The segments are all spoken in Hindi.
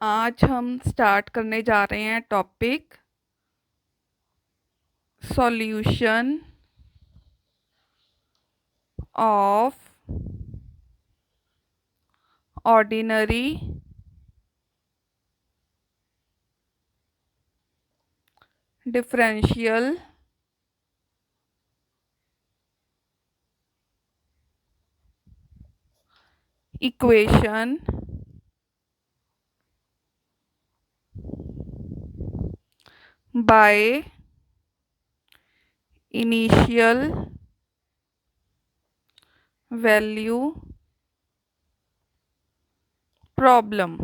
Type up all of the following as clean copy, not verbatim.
आज हम स्टार्ट करने जा रहे हैं topic solution of ordinary differential equation by initial value problem.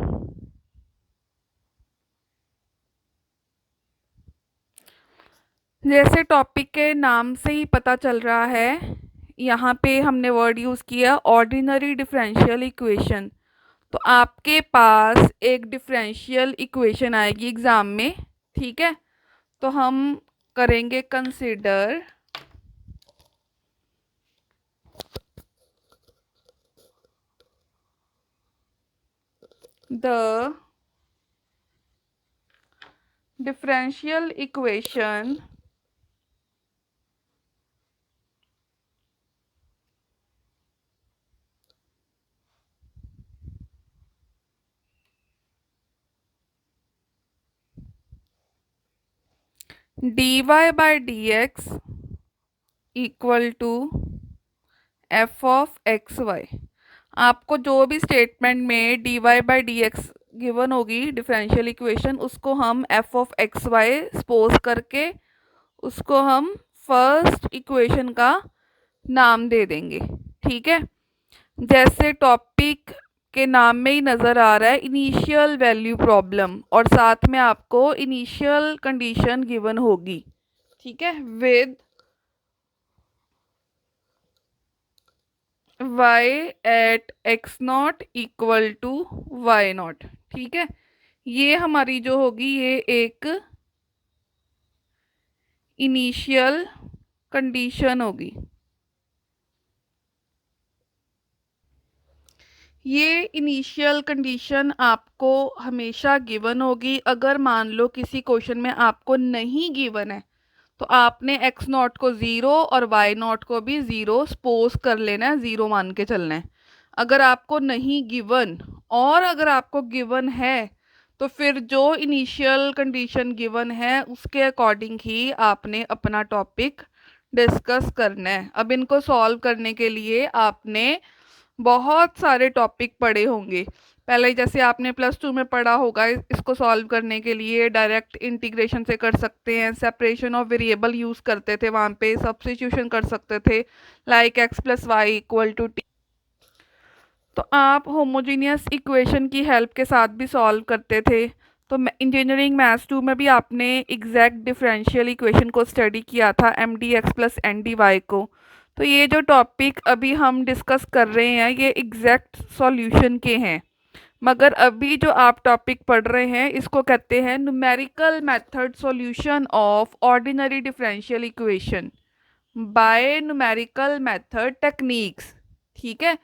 जैसे टॉपिक के नाम से ही पता चल रहा है, यहाँ पे हमने वर्ड यूज़ किया ऑर्डिनरी डिफरेंशियल इक्वेशन। तो आपके पास एक डिफरेंशियल इक्वेशन आएगी एग्ज़ाम में, ठीक है। तो हम करेंगे consider the differential equation dy by dx equal to f of x y. आपको जो भी स्टेटमेंट में dy by d x given होगी डिफरेंशियल इक्वेशन, उसको हम f of x y suppose करके उसको हम फर्स्ट इक्वेशन का नाम दे देंगे, ठीक है। जैसे टॉपिक के नाम में ही नज़र आ रहा है इनिशियल वैल्यू प्रॉब्लम, और साथ में आपको इनिशियल कंडीशन गिवन होगी, ठीक है, with y at x naught equal to y naught, ठीक है। ये हमारी जो होगी ये एक इनिशियल कंडीशन होगी। ये इनिशियल कंडीशन आपको हमेशा गिवन होगी। अगर मान लो किसी क्वेश्चन में आपको नहीं गिवन है तो आपने एक्स नॉट को ज़ीरो और वाई नॉट को भी ज़ीरो सपोज कर लेना है, ज़ीरो मान के चलना है। अगर आपको नहीं गिवन, और अगर आपको गिवन है तो फिर जो इनिशियल कंडीशन गिवन है उसके अकॉर्डिंग ही आपने अपना टॉपिक डिस्कस करना है। अब इनको सॉल्व करने के लिए आपने बहुत सारे टॉपिक पढ़े होंगे पहले, जैसे आपने प्लस टू में पढ़ा होगा। इसको सॉल्व करने के लिए डायरेक्ट इंटीग्रेशन से कर सकते हैं, सेपरेशन ऑफ वेरिएबल यूज़ करते थे, वहाँ पे सब्स्टिट्यूशन कर सकते थे, like x plus y equal to t. तो आप होमोजीनियस इक्वेशन की हेल्प के साथ भी सॉल्व करते थे। तो इंजीनियरिंग मैथ्स टू में भी आपने एग्जैक्ट डिफरेंशियल इक्वेशन को स्टडी किया था, m d x plus n d y को। तो ये जो टॉपिक अभी हम डिस्कस कर रहे हैं ये एग्जैक्ट सॉल्यूशन के हैं, मगर अभी जो आप टॉपिक पढ़ रहे हैं इसको कहते हैं numerical method solution of ordinary differential equation by numerical method techniques, ठीक है।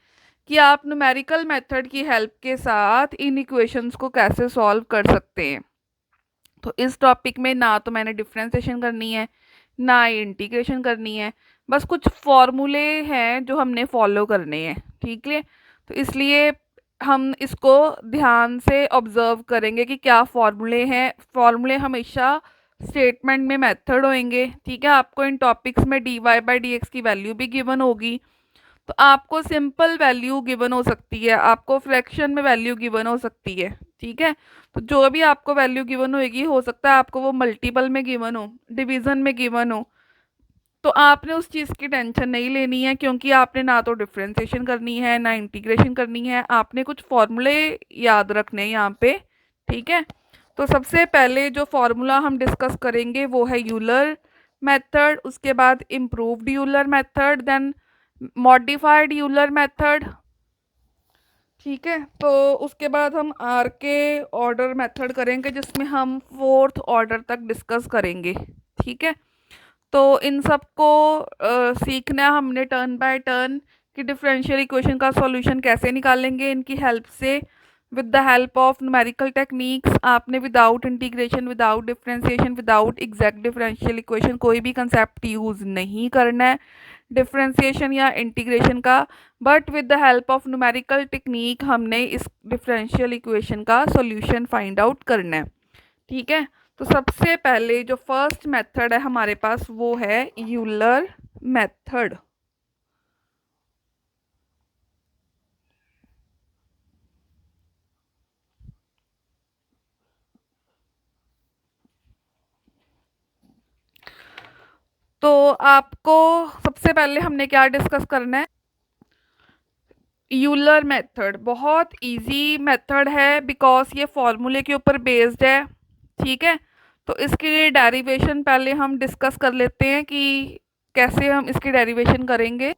कि आप न्यूमेरिकल मेथड की हेल्प के साथ इन इक्वेशंस को कैसे सॉल्व कर सकते हैं। तो इस टॉपिक में ना तो मैंने डिफरेंशिएशन करनी है ना इंटीग्रेशन करनी है, बस कुछ फॉर्मूले हैं जो हमने फॉलो करने हैं, ठीक है। तो इसलिए हम इसको ध्यान से ऑब्जर्व करेंगे कि क्या फॉर्मूले हैं। फॉर्मूले हमेशा स्टेटमेंट में मेथड होंगे, ठीक है। आपको इन टॉपिक्स में d y by d x की वैल्यू भी गिवन होगी, तो आपको सिंपल वैल्यू गिवन हो सकती है, आपको फ्रैक्शन में वैल्यू गिवन हो सकती है, ठीक है। तो जो भी आपको वैल्यू गिवन होगी, हो सकता है आपको वो मल्टीपल में गिवन हो, डिवीज़न में गिवन हो, तो आपने उस चीज़ की टेंशन नहीं लेनी है, क्योंकि आपने ना तो डिफ्रेंसिएशन करनी है ना इंटीग्रेशन करनी है। आपने कुछ फॉर्मूले याद रखने हैं यहाँ पे, ठीक है। तो सबसे पहले जो फॉर्मूला हम डिस्कस करेंगे वो है यूलर मेथड, उसके बाद improved Euler method, then modified Euler method, ठीक है। तो उसके बाद हम आर के ऑर्डर मेथड करेंगे जिसमें हम फोर्थ ऑर्डर तक डिस्कस करेंगे, ठीक है। तो इन सब को सीखना है हमने टर्न बाय टर्न कि डिफरेंशियल इक्वेशन का सॉल्यूशन कैसे निकालेंगे इनकी हेल्प से। With the help of numerical techniques आपने without integration, without differentiation, without exact differential equation कोई भी कंसेप्ट यूज़ नहीं करना है डिफरेंशिएशन या इंटीग्रेशन का, but with the help of numerical technique हमने इस डिफरेंशियल इक्वेशन का सॉल्यूशन फाइंड आउट करना है। ठीक है, तो सबसे पहले जो फर्स्ट मेथड है हमारे पास वो है यूलर मेथड। तो आपको सबसे पहले हमने क्या डिस्कस करना है, यूलर मेथड। बहुत इजी मेथड है बिकॉज ये फॉर्मूले के ऊपर बेस्ड है। ठीक है, तो इसके लिए डेरिवेशन पहले हम डिस्कस कर लेते हैं कि कैसे हम इसकी डेरिवेशन करेंगे।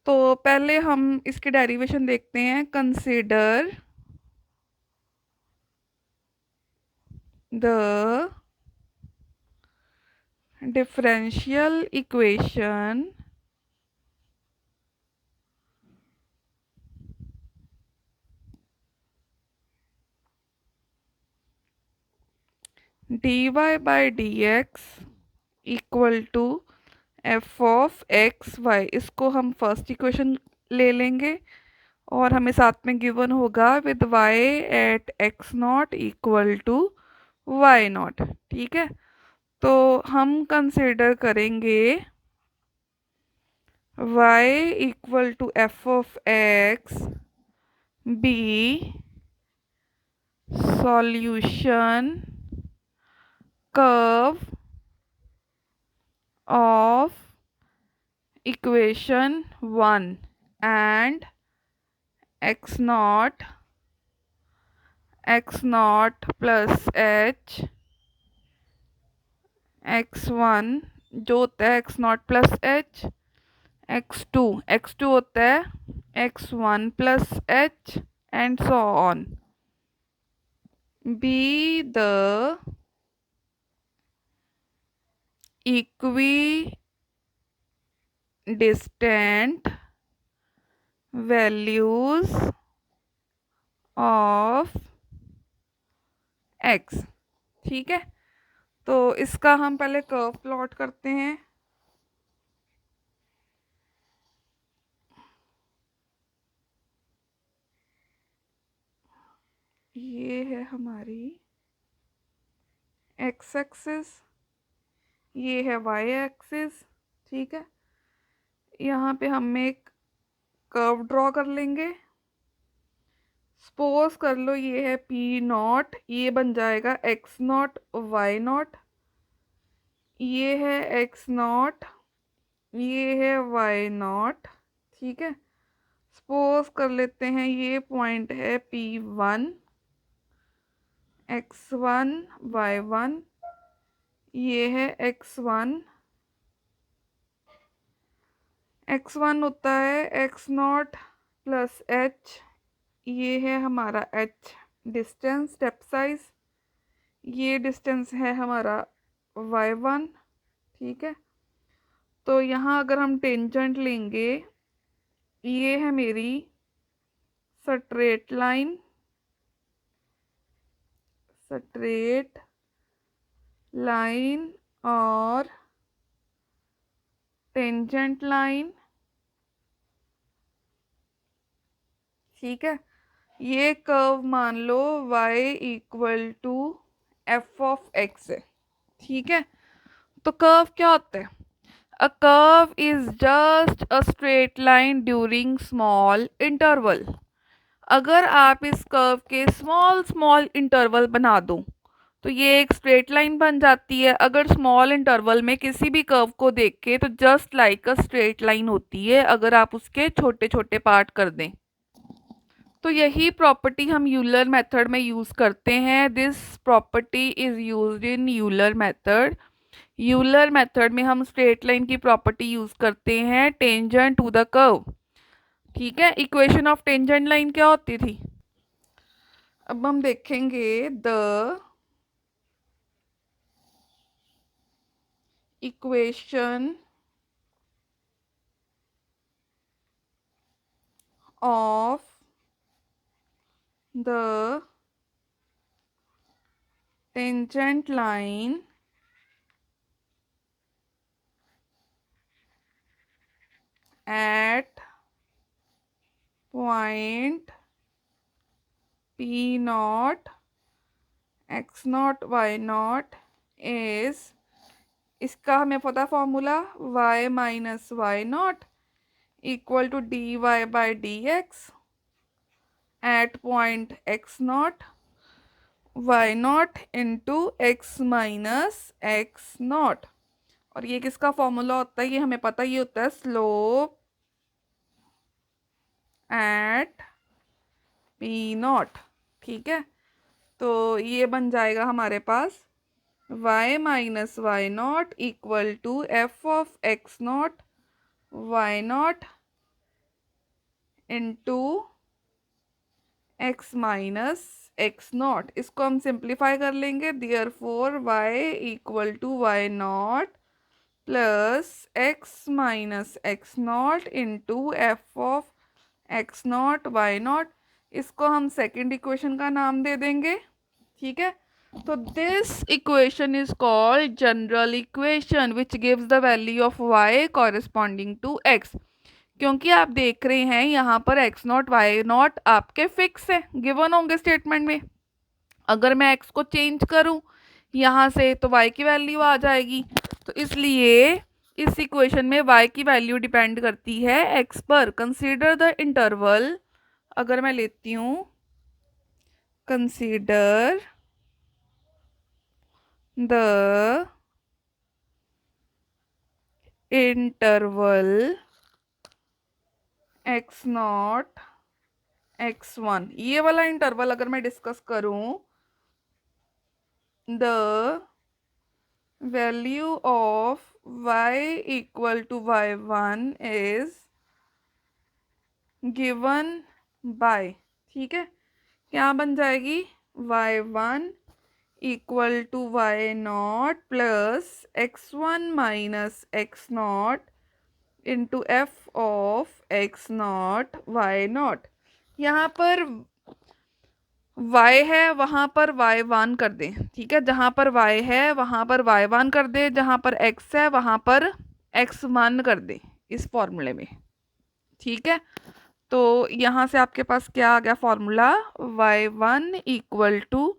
तो पहले हम इसकी डेरिवेशन देखते हैं। Consider the differential equation dy by d x equal to f of x y. इसको हम फर्स्ट इक्वेशन ले लेंगे और हमें साथ में गिवन होगा with y at x naught equal to y naught. ठीक है, तो हम कंसिडर करेंगे y equal to f of x be solution curve of equation 1 and x naught plus h x1 जो होता है x naught plus h, x2 होता है x1 plus h and so on, be the equidistant values of x। ठीक है, तो इसका हम पहले कर्व प्लॉट करते हैं। ये है हमारी एक्स एक्सिस, ये है वाई एक्सिस। ठीक है, यहाँ पे हम एक कर्व ड्रॉ कर लेंगे। सपोज कर लो ये है पी नॉट, ये बन जाएगा एक्स नॉट वाई नॉट, ये है एक्स नॉट, ये है वाई नॉट। ठीक है, सपोज कर लेते हैं ये पॉइंट है P1 x1 y1, ये है x1 होता है x नॉट प्लस h, ये है हमारा h डिस्टेंस स्टेप साइज, ये डिस्टेंस है हमारा y1। ठीक है, तो यहाँ अगर हम टेंजेंट लेंगे, ये है मेरी स्ट्रेट लाइन और टेंजेंट लाइन। ठीक है, ये कर्व मान लो y equal to f of x है। ठीक है, तो कर्व क्या होता है? A curve is just a straight line during small interval. अगर आप इस कर्व के स्मॉल स्मॉल इंटरवल बना दो तो ये एक स्ट्रेट लाइन बन जाती है। अगर स्मॉल इंटरवल में किसी भी कर्व को देखें तो जस्ट लाइक अ स्ट्रेट लाइन होती है अगर आप उसके छोटे छोटे पार्ट कर दें। तो यही प्रॉपर्टी हम यूलर मेथड में यूज़ करते हैं। This property is used in Euler method. Euler method में हम स्ट्रेट लाइन की प्रॉपर्टी यूज़ करते हैं टेंजेंट टू द कर्व। ठीक है, इक्वेशन ऑफ टेंजेंट लाइन क्या होती थी? अब हम देखेंगे the equation of the tangent line at point P naught x naught y naught is, इसका हमें पता formula y minus y not equal to d y by d x at point x not y not into x minus x naught. और ये किसका फॉर्मूला होता है, ये हमें पता, ये होता है स्लोप एट पी नॉट। ठीक है, तो ये बन जाएगा हमारे पास y minus y not equal to f of x not y not into x minus x not. इसको हम सिंप्लीफाई कर लेंगे, therefore y equal to y not plus x minus x not into f of x not y not. इसको हम सेकेंड इक्वेशन का नाम दे देंगे। ठीक है, तो this equation is called general equation which gives the value of y corresponding to x। क्योंकि आप देख रहे हैं यहाँ पर x नॉट वाई नॉट आपके फिक्स है, गिवन होंगे स्टेटमेंट में। अगर मैं x को चेंज करूँ यहाँ से तो y की वैल्यू आ जाएगी। तो इसलिए इस इक्वेशन में y की वैल्यू डिपेंड करती है x पर। कंसीडर द इंटरवल, अगर मैं लेती हूँ consider the interval x naught x1, ये वाला इंटरवल अगर मैं डिस्कस करूं, the value of y equal to y1 is given by, ठीक है, क्या बन जाएगी y1 equal to y not plus x1 minus x not into f of x not y naught. यहाँ पर y है वहाँ पर y1 कर दें। ठीक है, जहाँ पर y है वहाँ पर y1 कर दें, जहाँ पर x है वहाँ पर x1 कर दें इस फॉर्मूले में। ठीक है, तो यहाँ से आपके पास क्या आ गया formula, y1 equal to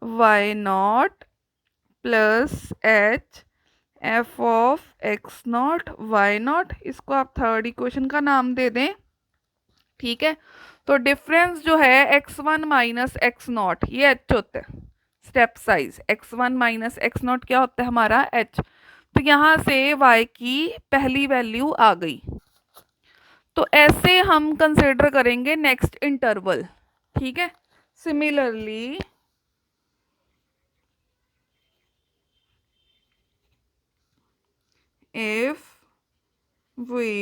y not plus h f of x not y not. इसको आप थर्ड इक्वेशन का नाम दे दें। ठीक है, तो डिफरेंस जो है x1 माइनस एक्स नॉट, ये h होता है step size. x1 minus x not क्या होता है हमारा h। तो यहाँ से y की पहली वैल्यू आ गई। तो ऐसे हम कंसिडर करेंगे नेक्स्ट इंटरवल। ठीक है, similarly if we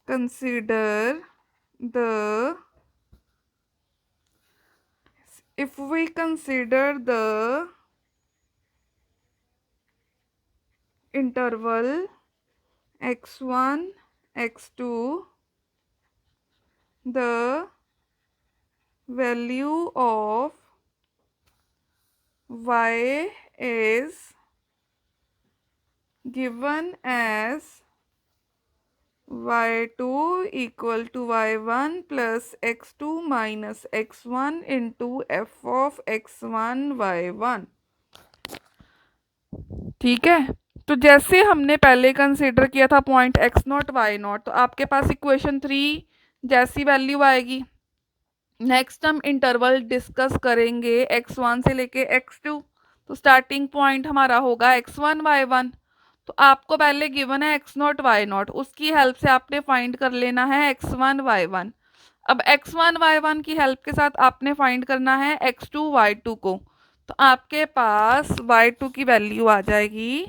consider the interval x1 x2, the value of y is given as y2 equal to y1 plus x2 minus x1 into f of x1 y1। ठीक है, तो जैसे हमने पहले कंसीडर किया था point x naught y naught, तो आपके पास इक्वेशन 3 जैसी वैल्यू आएगी। नेक्स्ट हम इंटरवल डिस्कस करेंगे x1 से लेके x2। तो स्टार्टिंग पॉइंट हमारा होगा x1 y1। तो आपको पहले गिवन है x नॉट वाई नॉट, उसकी हेल्प से आपने फाइंड कर लेना है x1 y1। अब x1 y1 की हेल्प के साथ आपने फाइंड करना है x2 y2 को। तो आपके पास y2 की वैल्यू आ जाएगी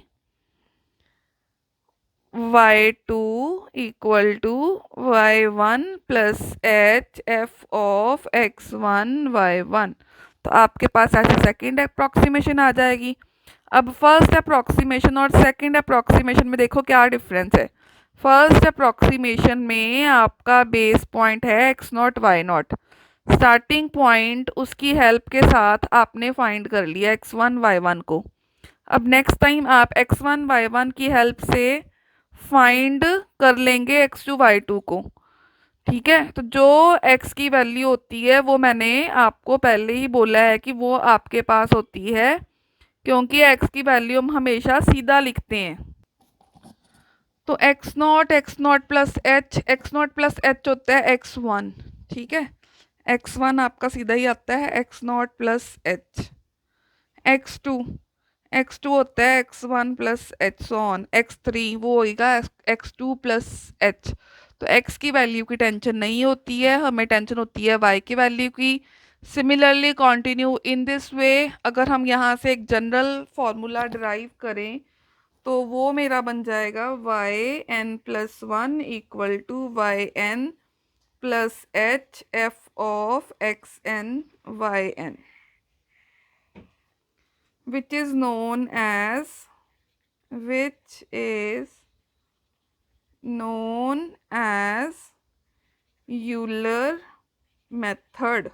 y2 equal to y1 plus h f of x1 y1। तो आपके पास ऐसे सेकेंड अप्रॉक्सीमेशन आ जाएगी। अब फर्स्ट अप्रॉक्सीमेशन और सेकंड अप्रॉक्सीमेशन में देखो क्या डिफरेंस है। फर्स्ट अप्रॉक्सीमेशन में आपका बेस पॉइंट है x not y naught, starting point उसकी हेल्प के साथ आपने फाइंड कर लिया एक्स वन वाई वन को। अब नेक्स्ट टाइम आप एक्स वन वाई वन की हेल्प से फाइंड कर लेंगे एक्स टू वाई टू को। ठीक है, तो जो x की वैल्यू होती है वो मैंने आपको पहले ही बोला है कि वो आपके पास होती है, क्योंकि x की वैल्यू हम हमेशा सीधा लिखते हैं। तो एक्स नॉट प्लस एच होता है x1। ठीक है, x1 आपका सीधा ही आता है x not plus H. x2 x2 होता है x1 plus H on. x3 वो होगा x2 प्लस एच। तो x की वैल्यू की टेंशन नहीं होती है, हमें टेंशन होती है y की वैल्यू की। Similarly continue in this way. अगर हम यहाँ से एक जनरल फॉर्मूला डिराइव करें तो वो मेरा बन जाएगा y n plus one equal to y n plus h f of x n y n, which is known as which is known as Euler method।